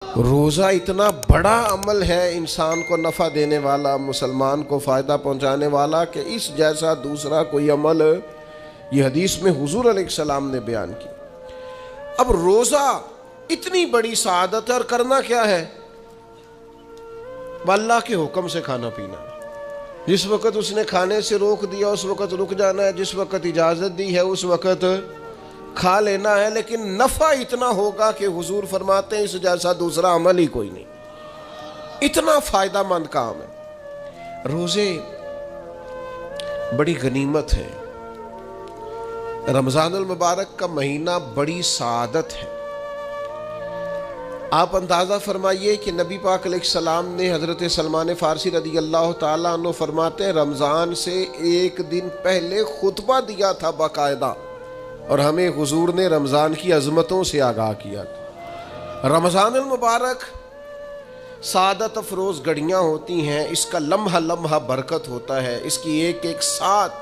روزہ اتنا بڑا عمل ہے انسان کو نفع دینے والا، مسلمان کو فائدہ پہنچانے والا، کہ اس جیسا دوسرا کوئی عمل یہ حدیث میں حضور علیہ السلام نے بیان کی۔ اب روزہ اتنی بڑی سعادت ہے، اور کرنا کیا ہے؟ اللہ کے حکم سے کھانا پینا ہے۔ جس وقت اس نے کھانے سے روک دیا اس وقت رک جانا ہے، جس وقت اجازت دی ہے اس وقت کھا لینا ہے، لیکن نفع اتنا ہوگا کہ حضور فرماتے ہیں اس جیسا دوسرا عمل ہی کوئی نہیں، اتنا فائدہ مند کام ہے۔ روزے بڑی غنیمت ہے، رمضان المبارک کا مہینہ بڑی سعادت ہے۔ آپ اندازہ فرمائیے کہ نبی پاک علیہ السلام نے حضرت سلمان فارسی رضی اللہ تعالیٰ عنہ فرماتے ہیں رمضان سے ایک دن پہلے خطبہ دیا تھا باقاعدہ، اور ہمیں حضور نے رمضان کی عظمتوں سے آگاہ کیا تھا۔ رمضان المبارک سعادت افروز گھڑیاں ہوتی ہیں، اس کا لمحہ لمحہ برکت ہوتا ہے، اس کی ایک ایک ساتھ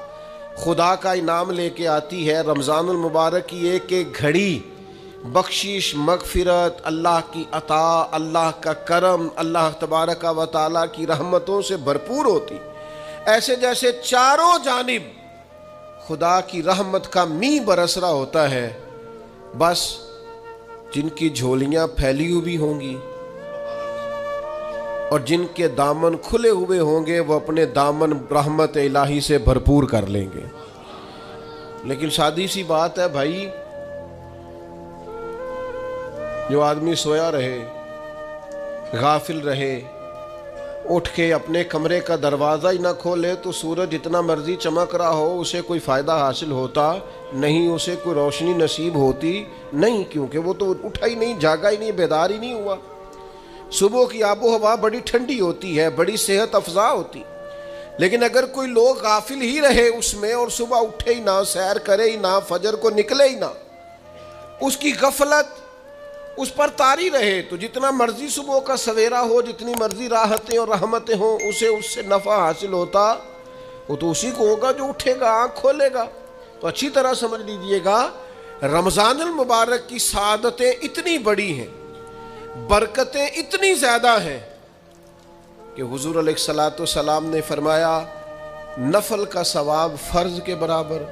خدا کا انعام لے کے آتی ہے۔ رمضان المبارک کی ایک ایک گھڑی بخشش، مغفرت، اللہ کی عطا، اللہ کا کرم، اللہ تبارک و تعالیٰ کی رحمتوں سے بھرپور ہوتی، ایسے جیسے چاروں جانب خدا کی رحمت کا می برس رہا ہوتا ہے۔ بس جن کی جھولیاں پھیلی ہوئی ہوں گی اور جن کے دامن کھلے ہوئے ہوں گے وہ اپنے دامن رحمت الہی سے بھرپور کر لیں گے۔ لیکن سادی سی بات ہے بھائی، جو آدمی سویا رہے، غافل رہے، اٹھ کے اپنے کمرے کا دروازہ ہی نہ کھولے تو سورج جتنا مرضی چمک رہا ہو اسے کوئی فائدہ حاصل ہوتا نہیں، اسے کوئی روشنی نصیب ہوتی نہیں، کیونکہ وہ تو اٹھا ہی نہیں، جاگا ہی نہیں، بیدار ہی نہیں ہوا۔ صبح کی آب و ہوا بڑی ٹھنڈی ہوتی ہے، بڑی صحت افزا ہوتی، لیکن اگر کوئی لوگ غافل ہی رہے اس میں اور صبح اٹھے ہی نہ، سیر کرے ہی نہ، فجر کو نکلے ہی نہ، اس کی غفلت اس پر طاری رہے، تو جتنا مرضی صبح کا سویرا ہو، جتنی مرضی راحتیں اور رحمتیں ہوں، اسے اس سے نفع حاصل ہوتا وہ تو اسی کو ہوگا جو اٹھے گا، آنکھ کھولے گا۔ تو اچھی طرح سمجھ لیجئے گا، رمضان المبارک کی سعادتیں اتنی بڑی ہیں، برکتیں اتنی زیادہ ہیں کہ حضور علیہ السلام نے فرمایا نفل کا ثواب فرض کے برابر،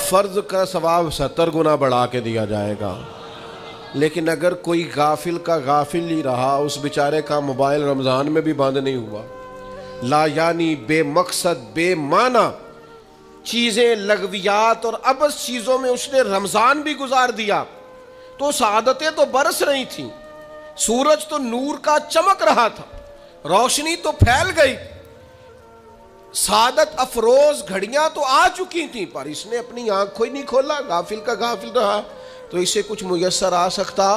فرض کا ثواب 70 گنا بڑھا کے دیا جائے گا۔ لیکن اگر کوئی غافل کا غافل ہی رہا، اس بیچارے کا موبائل رمضان میں بھی بند نہیں ہوا، لا یعنی بے مقصد بے معنی چیزیں، لغویات اور عبث چیزوں میں اس نے رمضان بھی گزار دیا، تو سعادتیں تو برس رہی تھیں، سورج تو نور کا چمک رہا تھا، روشنی تو پھیل گئی، سعادت افروز گھڑیاں تو آ چکی تھیں، پر اس نے اپنی آنکھوں ہی نہیں کھولا، غافل کا غافل رہا، تو اسے کچھ میسر آ سکتا،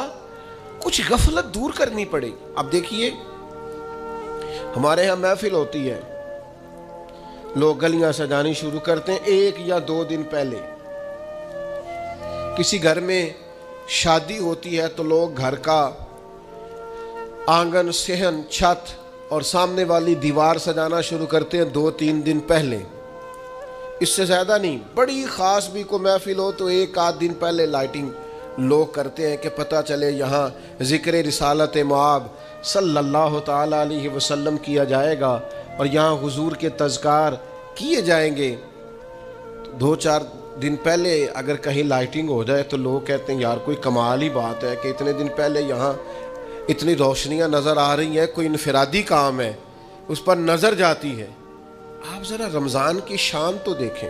کچھ غفلت دور کرنی پڑے گی۔ اب دیکھیے ہمارے ہاں محفل ہوتی ہے، لوگ گلیاں سجانی شروع کرتے ہیں 1 یا 2 دن پہلے۔ کسی گھر میں شادی ہوتی ہے تو لوگ گھر کا آنگن، صحن، چھت اور سامنے والی دیوار سجانا شروع کرتے ہیں 2-3 دن پہلے، اس سے زیادہ نہیں۔ بڑی خاص بھی کو محفل ہو تو 1-8 دن پہلے لائٹنگ لوگ کرتے ہیں کہ پتہ چلے یہاں ذکر رسالت مآب صلی اللہ تعالیٰ علیہ وسلم کیا جائے گا اور یہاں حضور کے تذکار کیے جائیں گے۔ 2-4 دن پہلے اگر کہیں لائٹنگ ہو جائے تو لوگ کہتے ہیں یار کوئی کمال ہی بات ہے کہ اتنے دن پہلے یہاں اتنی روشنیاں نظر آ رہی ہیں، کوئی انفرادی کام ہے، اس پر نظر جاتی ہے۔ آپ ذرا رمضان کی شان تو دیکھیں،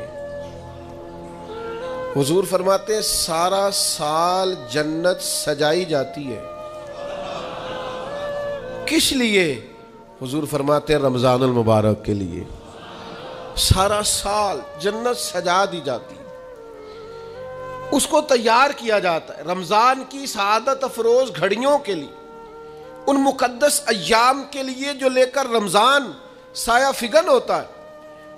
حضور فرماتے ہیں سارا سال جنت سجائی جاتی ہے، کس لیے؟ حضور فرماتے ہیں رمضان المبارک کے لیے، سارا سال جنت سجا دی جاتی ہے، اس کو تیار کیا جاتا ہے رمضان کی سعادت افروز گھڑیوں کے لیے، ان مقدس ایام کے لیے جو لے کر رمضان سایہ فگن ہوتا ہے،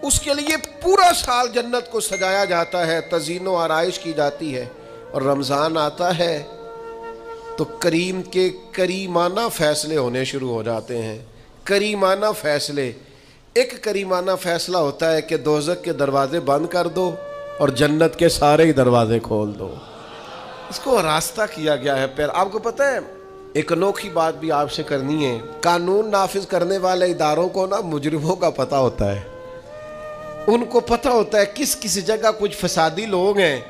اس کے لیے پورا سال جنت کو سجایا جاتا ہے، تزئین و آرائش کی جاتی ہے، اور رمضان آتا ہے تو کریم کے کریمانہ فیصلے ہونے شروع ہو جاتے ہیں۔ کریمانہ فیصلے، ایک کریمانہ فیصلہ ہوتا ہے کہ دوزخ کے دروازے بند کر دو اور جنت کے سارے ہی دروازے کھول دو، اس کو راستہ کیا گیا ہے پھر۔ آپ کو پتہ ہے ایک انوکھی بات بھی آپ سے کرنی ہے. قانون نافذ کرنے والے اداروں کو نا مجرموں کا پتہ ہوتا ہے. ان کو پتہ ہوتا ہے کس کسی جگہ کچھ فسادی لوگ ہیں.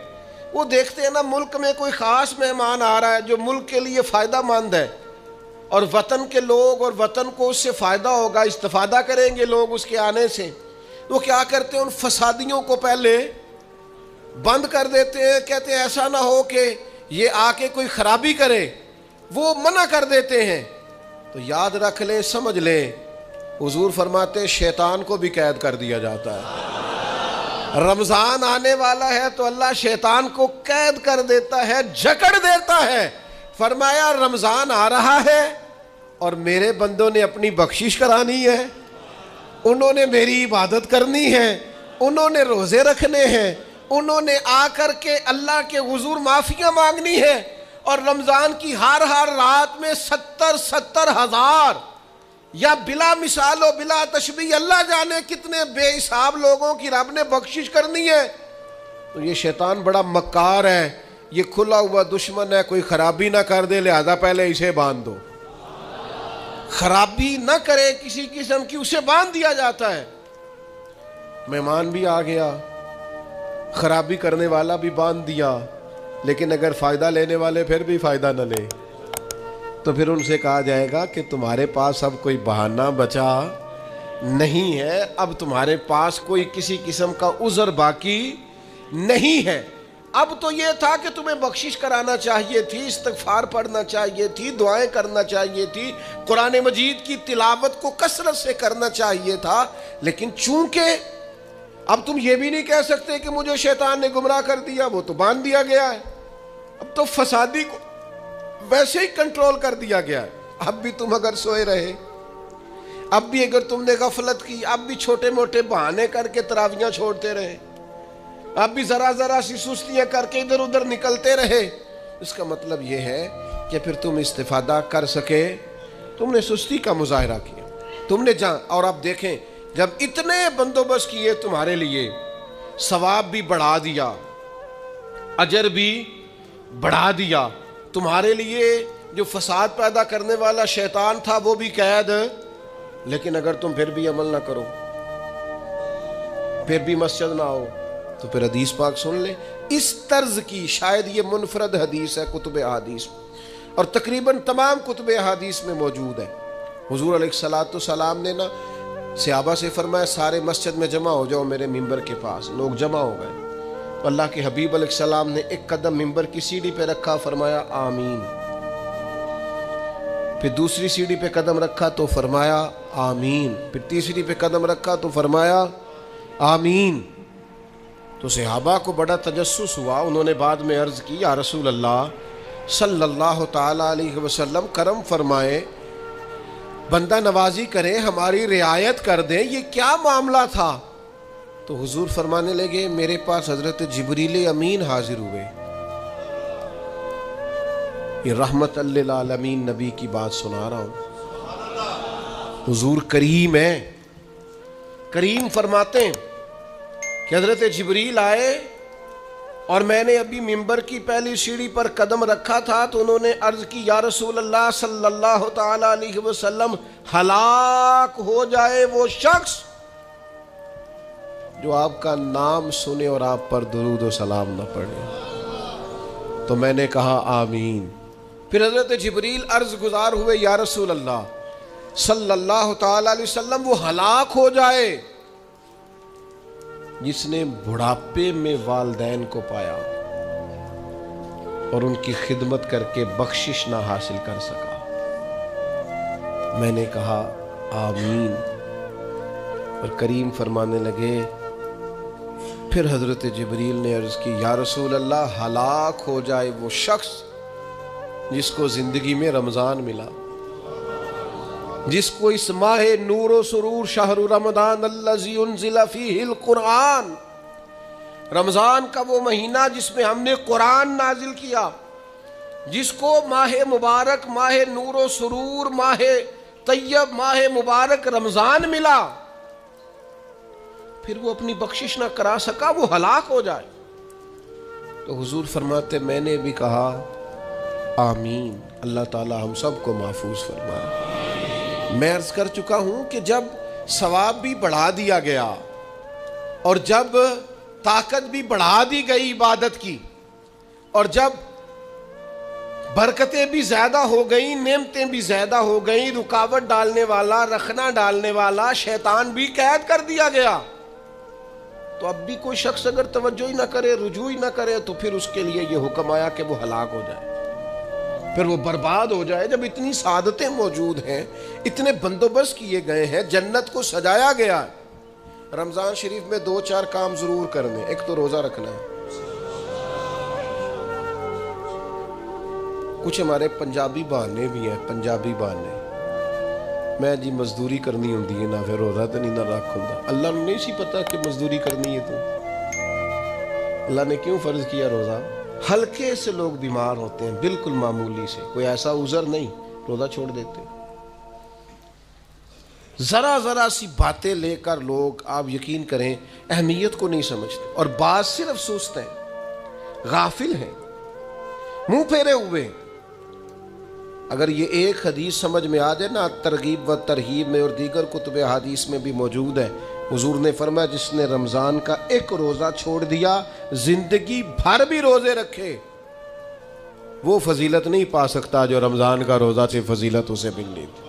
وہ دیکھتے ہیں نا ملک میں کوئی خاص مہمان آ رہا ہے جو ملک کے لیے فائدہ مند ہے اور وطن کے لوگ اور وطن کو اس سے فائدہ ہوگا, استفادہ کریں گے لوگ اس کے آنے سے. وہ کیا کرتے ہیں, ان فسادیوں کو پہلے بند کر دیتے ہیں. کہتے ہیں ایسا نہ ہو کہ یہ آ کے کوئی خرابی کرے, وہ منع کر دیتے ہیں. تو یاد رکھ لیں, سمجھ لیں, حضور فرماتے شیطان کو بھی قید کر دیا جاتا ہے. رمضان آنے والا ہے تو اللہ شیطان کو قید کر دیتا ہے, جکڑ دیتا ہے. فرمایا رمضان آ رہا ہے اور میرے بندوں نے اپنی بخشش کرانی ہے, انہوں نے میری عبادت کرنی ہے, انہوں نے روزے رکھنے ہیں, انہوں نے آ کر کے اللہ کے حضور معافیاں مانگنی ہے. اور رمضان کی ہر رات میں 70,000 یا بلا مثال و بلا تشبیہ اللہ جانے کتنے بے حساب لوگوں کی رب نے بخشش کرنی ہے. تو یہ شیطان بڑا مکار ہے, یہ کھلا ہوا دشمن ہے, کوئی خرابی نہ کر دے لہذا پہلے اسے باندھ دو. خرابی نہ کرے کسی قسم کی, اسے باندھ دیا جاتا ہے. مہمان بھی آ گیا, خرابی کرنے والا بھی باندھ دیا, لیکن اگر فائدہ لینے والے پھر بھی فائدہ نہ لے تو پھر ان سے کہا جائے گا کہ تمہارے پاس اب کوئی بہانہ بچا نہیں ہے, اب تمہارے پاس کوئی کسی قسم کا عذر باقی نہیں ہے. اب تو یہ تھا کہ تمہیں بخشش کرانا چاہیے تھی, استغفار پڑھنا چاہیے تھی, دعائیں کرنا چاہیے تھی, قرآن مجید کی تلاوت کو کثرت سے کرنا چاہیے تھا. لیکن چونکہ اب تم یہ بھی نہیں کہہ سکتے کہ مجھے شیطان نے گمراہ کر دیا, وہ تو باندھ دیا گیا ہے. اب تو فسادی کو ویسے ہی کنٹرول کر دیا گیا ہے. اب بھی تم اگر سوئے رہے, اب بھی اگر تم نے غفلت کی, اب بھی چھوٹے موٹے بہانے کر کے تراویحاں چھوڑتے رہے, اب بھی ذرا سی سستیاں کر کے ادھر ادھر نکلتے رہے, اس کا مطلب یہ ہے کہ پھر تم استفادہ کر سکے, تم نے سستی کا مظاہرہ کیا, تم نے اور اب دیکھیں جب اتنے بندوبست کیے تمہارے لیے, ثواب بھی بڑھا دیا, اجر بھی بڑھا دیا, تمہارے لیے جو فساد پیدا کرنے والا شیطان تھا وہ بھی قید. لیکن اگر تم پھر بھی عمل نہ کرو, پھر بھی مسجد نہ آؤ, تو پھر حدیث پاک سن لیں. اس طرز کی شاید یہ منفرد حدیث ہے کتب احادیث اور تقریباً تمام کتب احادیث میں موجود ہے. حضور علیہ الصلوۃ والسلام نے نا صحابہ سے فرمایا سارے مسجد میں جمع ہو جاؤ میرے ممبر کے پاس. لوگ جمع ہو گئے. اللہ کے حبیب علیہ السلام نے ایک قدم ممبر کی سیڑھی پہ رکھا, فرمایا آمین. پھر دوسری سیڑھی پہ قدم رکھا تو فرمایا آمین. پھر تیسری پہ قدم رکھا تو فرمایا آمین. تو صحابہ کو بڑا تجسس ہوا. انہوں نے بعد میں عرض کی یا رسول اللہ صلی اللہ تعالی علیہ وسلم کرم فرمائے, بندہ نوازی کریں, ہماری رعایت کر دیں, یہ کیا معاملہ تھا؟ تو حضور فرمانے لگے میرے پاس حضرت جبریل امین حاضر ہوئے. یہ رحمت للعالمین نبی کی بات سنا رہا ہوں. حضور کریم ہے. کریم فرماتے ہیں کہ حضرت جبریل آئے اور میں نے ابھی ممبر کی پہلی سیڑھی پر قدم رکھا تھا تو انہوں نے عرض کی یا رسول اللہ صلی اللہ تعالی علیہ وسلم, ہلاک ہو جائے وہ شخص جو آپ کا نام سنے اور آپ پر درود و سلام نہ پڑھے. تو میں نے کہا آمین. پھر حضرت جبریل عرض گزار ہوئے یا رسول اللہ صلی اللہ تعالی علیہ وسلم وہ ہلاک ہو جائے جس نے بڑھاپے میں والدین کو پایا اور ان کی خدمت کر کے بخشش نہ حاصل کر سکا. میں نے کہا آمین. اور کریم فرمانے لگے پھر حضرت جبریل نے عرض کی یا رسول اللہ ہلاک ہو جائے وہ شخص جس کو زندگی میں رمضان ملا, جس کو اس ماہ نور و سرور شہر رمضان الذی انزل فیہ القرآن, رمضان کا وہ مہینہ جس میں ہم نے قرآن نازل کیا, جس کو ماہ مبارک, ماہ نور و سرور, ماہ طیب, ماہ مبارک رمضان ملا, پھر وہ اپنی بخشش نہ کرا سکا, وہ ہلاک ہو جائے. تو حضور فرماتے میں نے بھی کہا آمین۔ اللہ تعالی ہم سب کو محفوظ فرمائے۔ میں عرض کر چکا ہوں کہ جب ثواب بھی بڑھا دیا گیا اور جب طاقت بھی بڑھا دی گئی عبادت کی اور جب برکتیں بھی زیادہ ہو گئیں، نعمتیں بھی زیادہ ہو گئیں، رکاوٹ ڈالنے والا، رخنا ڈالنے والا شیطان بھی قید کر دیا گیا، تو اب بھی کوئی شخص اگر توجہ ہی نہ کرے، رجوع ہی نہ کرے، تو پھر اس کے لیے یہ حکم آیا کہ وہ ہلاک ہو جائے، پھر وہ برباد ہو جائے۔ جب اتنی سعادتیں موجود ہیں، اتنے بندوبست کیے گئے ہیں، جنت کو سجایا گیا ہے، رمضان شریف میں 2-4 کام ضرور کرنے۔ ایک تو روزہ رکھنا ہے۔ کچھ ہمارے پنجابی بہانے بھی ہیں، پنجابی بہانے، میں جی مزدوری کرنی ہوندی ہے، نہ پھر روزہ تو نہیں نہ رکھ ہوندا۔ اللہ نے نہیں سی پتا کہ مزدوری کرنی ہے، تو اللہ نے کیوں فرض کیا روزہ؟ ہلکے سے لوگ بیمار ہوتے ہیں، بالکل معمولی سے، کوئی ایسا عذر نہیں، روزہ چھوڑ دیتے۔ ذرا ذرا سی باتیں لے کر لوگ، آپ یقین کریں، اہمیت کو نہیں سمجھتے، اور بعض صرف سست ہیں، غافل ہیں، منہ پھیرے ہوئے ہیں۔ اگر یہ ایک حدیث سمجھ میں آ جائے نا، ترغیب و ترہیب میں اور دیگر کتب حدیث میں بھی موجود ہے، حضور نے فرمایا جس نے رمضان کا ایک روزہ چھوڑ دیا، زندگی بھر بھی روزے رکھے، وہ فضیلت نہیں پا سکتا جو رمضان کا روزہ سے فضیلت اسے ملنی تھی۔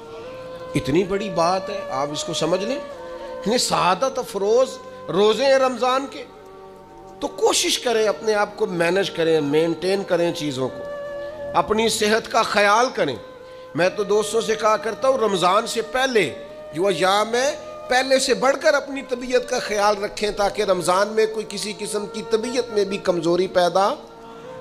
اتنی بڑی بات ہے، آپ اس کو سمجھ لیں، اتنے سعادت افروز روزے ہیں رمضان کے۔ تو کوشش کریں، اپنے آپ کو مینج کریں، مینٹین کریں چیزوں کو، اپنی صحت کا خیال کریں۔ میں تو دوستوں سے کہا کرتا ہوں، رمضان سے پہلے جو ایام ہے، پہلے سے بڑھ کر اپنی طبیعت کا خیال رکھیں، تاکہ رمضان میں کوئی کسی قسم کی طبیعت میں بھی کمزوری پیدا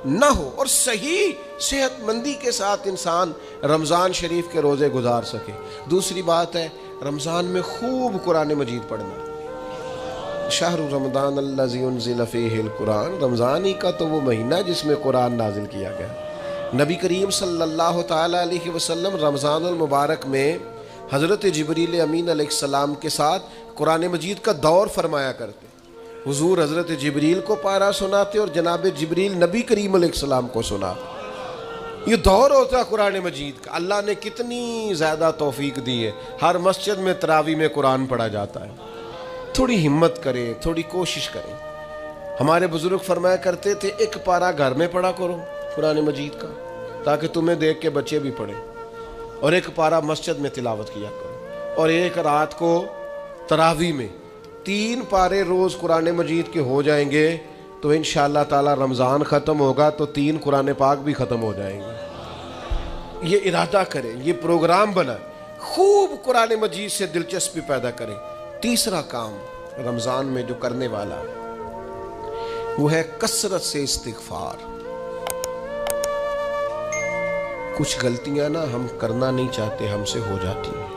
نہ ہو، اور صحیح صحت مندی کے ساتھ انسان رمضان شریف کے روزے گزار سکے۔ دوسری بات ہے، رمضان میں خوب قرآن مجید پڑھنا۔ شہر رمضان الذی انزل فیہ القرآن، رمضان ہی کا تو وہ مہینہ جس میں قرآن نازل کیا گیا۔ نبی کریم صلی اللہ تعالیٰ علیہ وسلم رمضان المبارک میں حضرت جبریل امین علیہ السلام کے ساتھ قرآن مجید کا دور فرمایا کرتے۔ حضور حضرت جبریل کو پارہ سناتے اور جناب جبریل نبی کریم علیہ السلام کو سناتے۔ یہ دور ہوتا ہے قرآن مجید کا۔ اللہ نے کتنی زیادہ توفیق دی ہے، ہر مسجد میں تراویح میں قرآن پڑھا جاتا ہے۔ تھوڑی ہمت کریں، تھوڑی کوشش کریں۔ ہمارے بزرگ فرمایا کرتے تھے، ایک پارہ گھر میں پڑھا کرو قرآن مجید کا، تاکہ تمہیں دیکھ کے بچے بھی پڑھیں، اور ایک پارہ مسجد میں تلاوت کیا کرو، اور ایک رات کو تراویح میں 3 پارے روز قرآن مجید کے ہو جائیں گے، تو انشاءاللہ تعالی رمضان ختم ہوگا تو 3 قرآن پاک بھی ختم ہو جائیں گے۔ یہ ارادہ کریں، یہ پروگرام بنائیں، خوب قرآن مجید سے دلچسپی پیدا کریں۔ تیسرا کام رمضان میں جو کرنے والا وہ ہے کثرت سے استغفار۔ کچھ غلطیاں نا ہم کرنا نہیں چاہتے، ہم سے ہو جاتی ہیں۔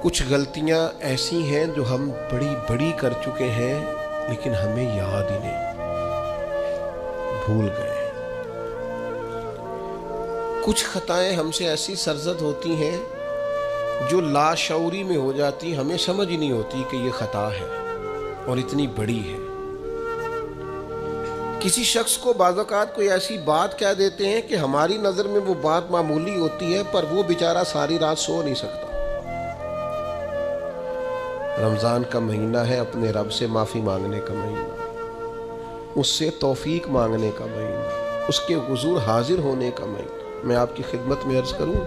کچھ غلطیاں ایسی ہیں جو ہم بڑی بڑی کر چکے ہیں، لیکن ہمیں یاد ہی نہیں، بھول گئے۔ کچھ خطائیں ہم سے ایسی سرزد ہوتی ہیں جو لاشعوری میں ہو جاتی، ہمیں سمجھ ہی نہیں ہوتی کہ یہ خطا ہے اور اتنی بڑی ہے۔ کسی شخص کو بعض اوقات کوئی ایسی بات کہہ دیتے ہیں کہ ہماری نظر میں وہ بات معمولی ہوتی ہے، پر وہ بیچارہ ساری رات سو نہیں سکتا۔ رمضان کا مہینہ ہے اپنے رب سے معافی مانگنے کا مہینہ، اس سے توفیق مانگنے کا مہینہ، اس کے حضور حاضر ہونے کا مہینہ۔ میں آپ کی خدمت میں عرض کروں،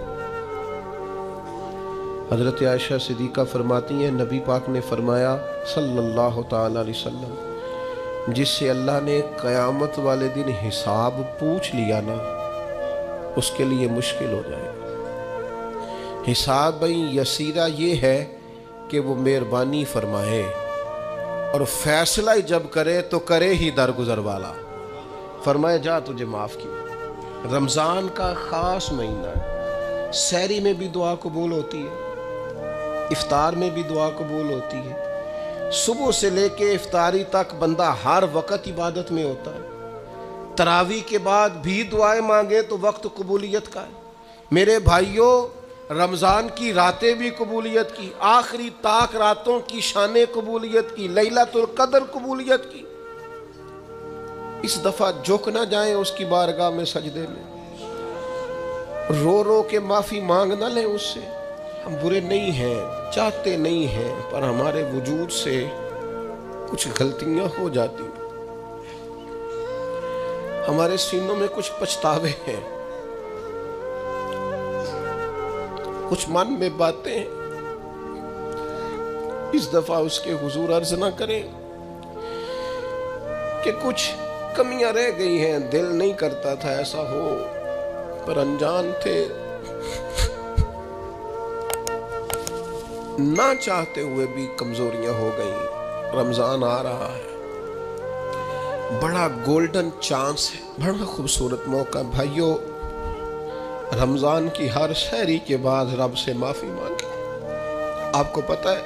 حضرت عائشہ صدیقہ فرماتی ہیں، نبی پاک نے فرمایا صلی اللہ تعالی علیہ وسلم، جس سے اللہ نے قیامت والے دن حساب پوچھ لیا نا، اس کے لیے مشکل ہو جائے گا۔ حساب بھئی یسیرہ یہ ہے کہ وہ مہربانی فرمائے اور فیصلہ جب کرے تو کرے ہی درگزر والا، فرمائے جا تجھے معاف کیا۔ رمضان کا خاص مہینہ ہے، سحری میں بھی دعا قبول ہوتی ہے، افطار میں بھی دعا قبول ہوتی ہے، صبح سے لے کے افطاری تک بندہ ہر وقت عبادت میں ہوتا ہے۔ تراویح کے بعد بھی دعائیں مانگے تو وقت قبولیت کا ہے۔ میرے بھائیوں، رمضان کی راتیں بھی قبولیت کی، آخری طاق راتوں کی شان قبولیت کی، لیلۃ القدر قبولیت کی۔ اس دفعہ جھک نہ جائیں اس کی بارگاہ میں سجدے میں، رو رو کے معافی مانگ نہ لیں اس سے۔ ہم برے نہیں ہیں، چاہتے نہیں ہیں، پر ہمارے وجود سے کچھ غلطیاں ہو جاتی، ہمارے سینوں میں کچھ پچھتاوے ہیں، کچھ من میں باتیں ہیں۔ اس دفعہ اس کے حضور عرض نہ کریں کہ کچھ کمیاں رہ گئی ہیں، دل نہیں کرتا تھا ایسا ہو، پر انجان تھے، نہ چاہتے ہوئے بھی کمزوریاں ہو گئیں۔ رمضان آ رہا ہے، بڑا گولڈن چانس ہے، بڑا خوبصورت موقع۔ بھائیو، رمضان کی ہر سحری کے بعد رب سے معافی مانگیں۔ آپ کو پتہ ہے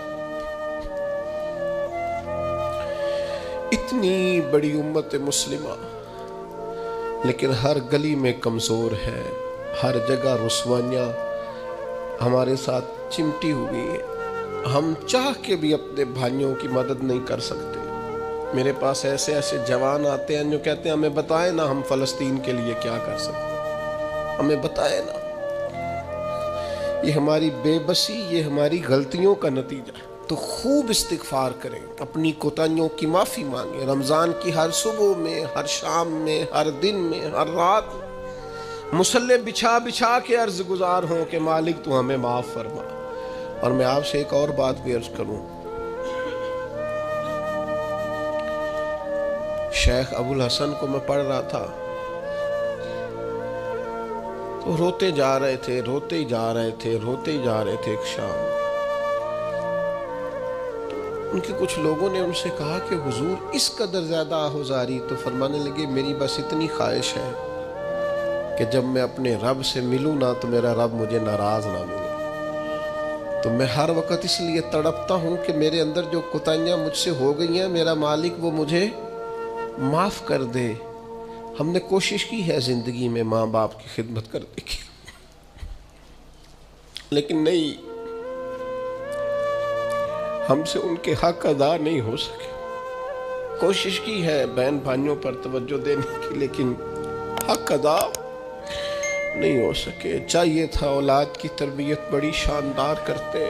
اتنی بڑی امت مسلمہ لیکن ہر گلی میں کمزور ہے، ہر جگہ رسوائیاں ہمارے ساتھ چمٹی ہوئی ہیں۔ ہم چاہ کے بھی اپنے بھائیوں کی مدد نہیں کر سکتے۔ میرے پاس ایسے ایسے جوان آتے ہیں جو کہتے ہیں ہمیں بتائیں نا ہم فلسطین کے لیے کیا کر سکتے ہیں، ہمیں بتائیں نا۔ یہ ہماری بے بسی، یہ ہماری غلطیوں کا نتیجہ ہے۔ تو خوب استغفار کریں، اپنی کوتاہیوں کی معافی مانگیں۔ رمضان کی ہر صبح میں، ہر شام میں، ہر دن میں، ہر رات مصلی بچھا بچھا کے عرض گزار ہوں کہ مالک تو ہمیں معاف فرما۔ اور میں آپ سے ایک اور بات بھی عرض کروں، شیخ ابو الحسن کو میں پڑھ رہا تھا تو روتے جا رہے تھے، روتے ہی جا رہے تھے، روتے ہی جا رہے تھے۔ ایک شام ان کے کچھ لوگوں نے ان سے کہا کہ حضور اس قدر زیادہ آہوزاری، تو فرمانے لگے میری بس اتنی خواہش ہے کہ جب میں اپنے رب سے ملوں نا تو میرا رب مجھے ناراض نہ ملے۔ تو میں ہر وقت اس لیے تڑپتا ہوں کہ میرے اندر جو کوتاہیاں مجھ سے ہو گئی ہیں، میرا مالک وہ مجھے معاف کر دے۔ ہم نے کوشش کی ہے زندگی میں ماں باپ کی خدمت کرنے کی، لیکن نہیں، ہم سے ان کے حق ادا نہیں ہو سکے۔ کوشش کی ہے بہن بھائیوں پر توجہ دینے کی، لیکن حق ادا نہیں ہو سکے۔ چاہیے تھا اولاد کی تربیت بڑی شاندار کرتے،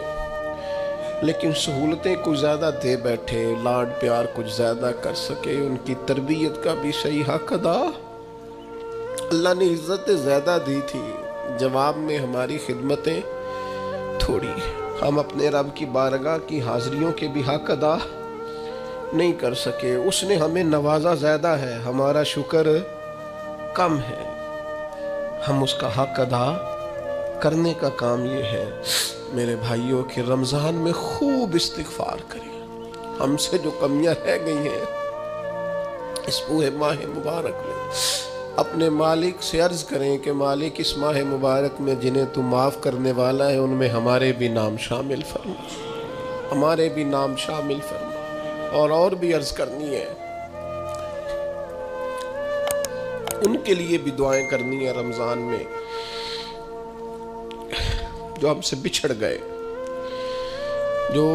لیکن سہولتیں کچھ زیادہ دے بیٹھے، لاڈ پیار کچھ زیادہ کر سکے، ان کی تربیت کا بھی صحیح حق ادا۔ اللہ نے عزتیں زیادہ دی تھی، جواب میں ہماری خدمتیں تھوڑی۔ ہم اپنے رب کی بارگاہ کی حاضریوں کے بھی حق ادا نہیں کر سکے۔ اس نے ہمیں نوازا زیادہ ہے، ہمارا شکر کم ہے۔ ہم اس کا حق ادا کرنے کا کام یہ ہے میرے بھائیوں کہ رمضان میں خوب استغفار کریں۔ ہم سے جو کمیاں رہ گئی ہیں اس پورے ماہ مبارک میں، اپنے مالک سے عرض کریں کہ مالک اس ماہ مبارک میں جنہیں تو معاف کرنے والا ہے ان میں ہمارے بھی نام شامل فرما، ہمارے بھی نام شامل فرما۔ اور بھی عرض کرنی ہے، ان کے لیے بھی دعائیں کرنی ہے رمضان میں جو ہم سے بچھڑ گئے، جو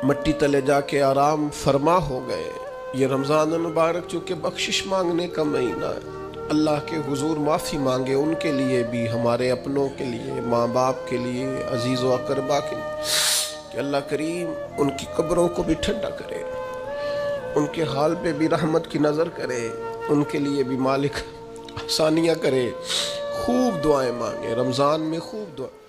مٹی تلے جا کے آرام فرما ہو گئے۔ یہ رمضان المبارک چونکہ بخشش مانگنے کا مہینہ ہے، اللہ کے حضور معافی مانگے ان کے لیے بھی، ہمارے اپنوں کے لیے، ماں باپ کے لیے، عزیز و اقربا کے لیے، کہ اللہ کریم ان کی قبروں کو بھی ٹھنڈا کرے، ان کے حال پہ بھی رحمت کی نظر کرے، ان کے لیے بھی مالک آسانیاں کرے۔ خوب دعائیں مانگے رمضان میں، خوب دعائیں۔